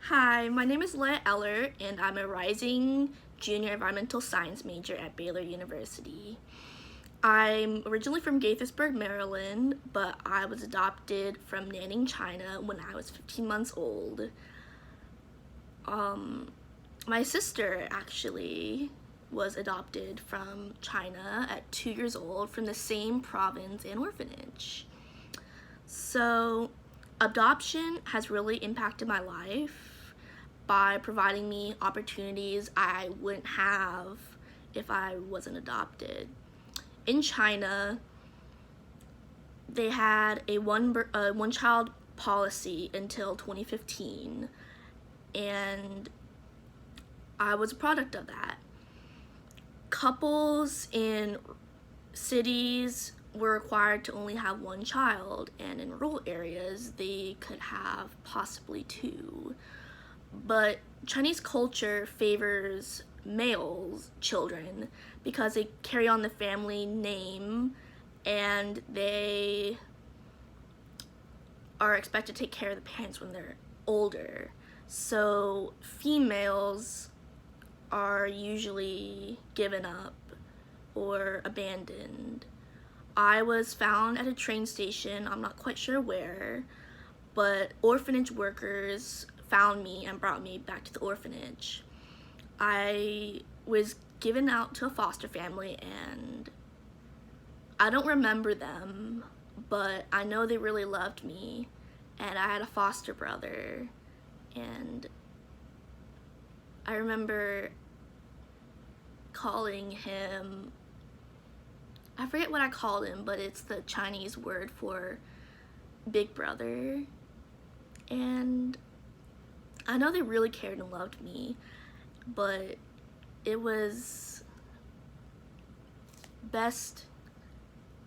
Hi, my name is Leah Eller, and I'm a rising junior environmental science major at Baylor University. I'm originally from Gaithersburg, Maryland, but I was adopted from Nanning, China when I was 15 months old. My sister actually was adopted from China at 2 years old from the same province and orphanage. So, adoption has really impacted my life by providing me opportunities I wouldn't have if I wasn't adopted. In China, they had a one child policy until 2015, and I was a product of that. Couples in cities were required to only have one child, and in rural areas they could have possibly two. But Chinese culture favors males children because they carry on the family name and they are expected to take care of the parents when they're older. So females are usually given up or abandoned. I was found at a train station, I'm not quite sure where, but orphanage workers found me and brought me back to the orphanage. I was given out to a foster family, and I don't remember them, but I know they really loved me, and I had a foster brother, and I remember calling him, I forget what I called him, but it's the Chinese word for big brother. And I know they really cared and loved me, but it was best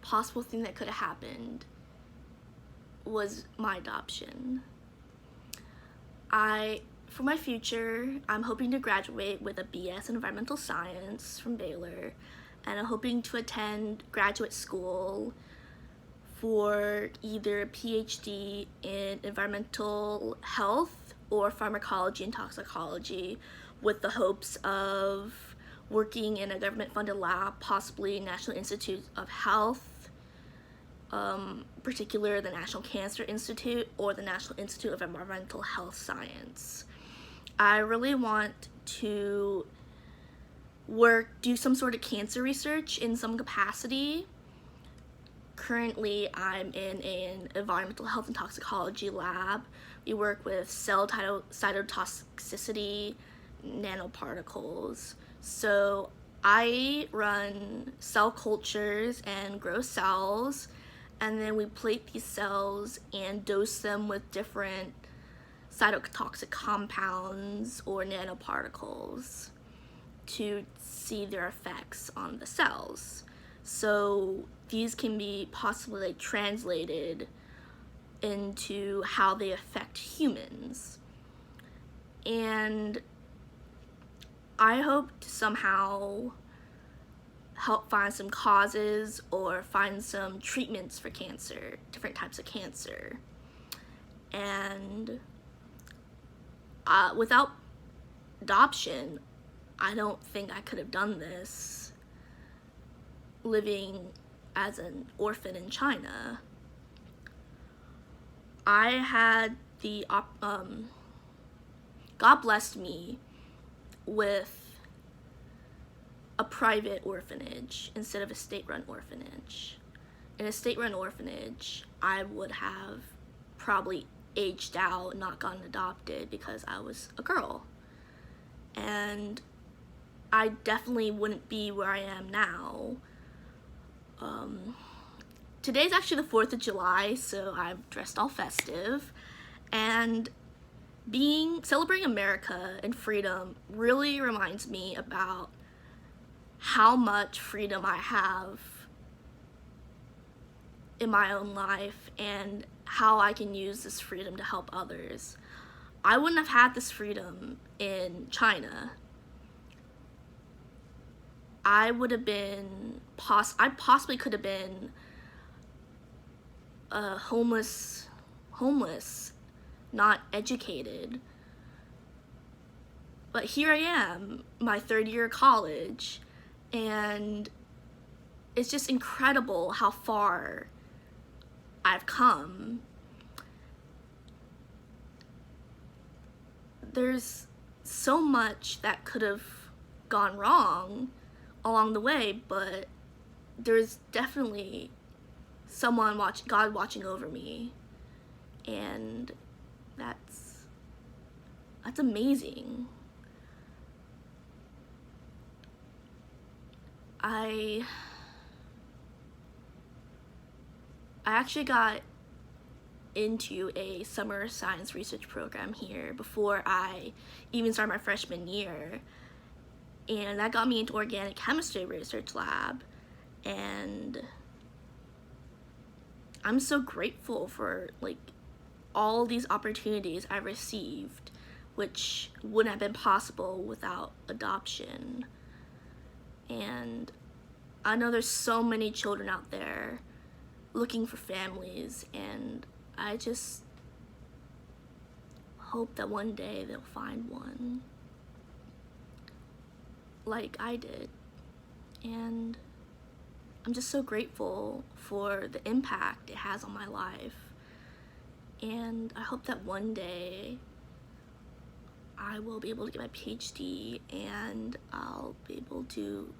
possible thing that could have happened was my adoption. For my future, I'm hoping to graduate with a BS in environmental science from Baylor, and I'm hoping to attend graduate school for either a PhD in environmental health or pharmacology and toxicology, with the hopes of working in a government-funded lab, possibly National Institute of Health, particularly the National Cancer Institute or the National Institute of Environmental Health Science. I really want to do some sort of cancer research in some capacity. Currently, I'm in an environmental health and toxicology lab. We work with cell cytotoxicity, nanoparticles. So I run cell cultures and grow cells, and then we plate these cells and dose them with different cytotoxic compounds or nanoparticles to see their effects on the cells. So these can be possibly translated into how they affect humans. And I hope to somehow help find some causes or find some treatments for cancer, different types of cancer. And without adoption, I don't think I could have done this living as an orphan in China. I had God blessed me with a private orphanage instead of a state-run orphanage. In a state-run orphanage, I would have probably aged out, not gotten adopted because I was a girl. And I definitely wouldn't be where I am now. Today's actually the 4th of July, so I'm dressed all festive, and celebrating America and freedom really reminds me about how much freedom I have in my own life and how I can use this freedom to help others. I wouldn't have had this freedom in China. I would have been I possibly could have been homeless, not educated, But here I am, my third year of college, and it's just incredible how far I've come. There's so much that could have gone wrong along the way, but there's definitely God watching over me, and that's amazing. I actually got into a summer science research program here before I even started my freshman year, and that got me into organic chemistry research lab, and I'm so grateful for all these opportunities I received, which wouldn't have been possible without adoption. And I know there's so many children out there looking for families, and I just hope that one day they'll find one like I did. And I'm just so grateful for the impact it has on my life, and I hope that one day I will be able to get my PhD and I'll be able to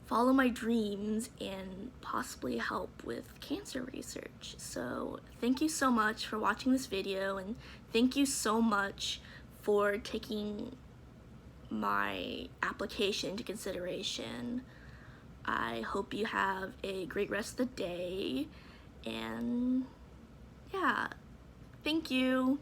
follow my dreams and possibly help with cancer research. So thank you so much for watching this video, and thank you so much for taking my application into consideration. I hope you have a great rest of the day, and yeah, thank you.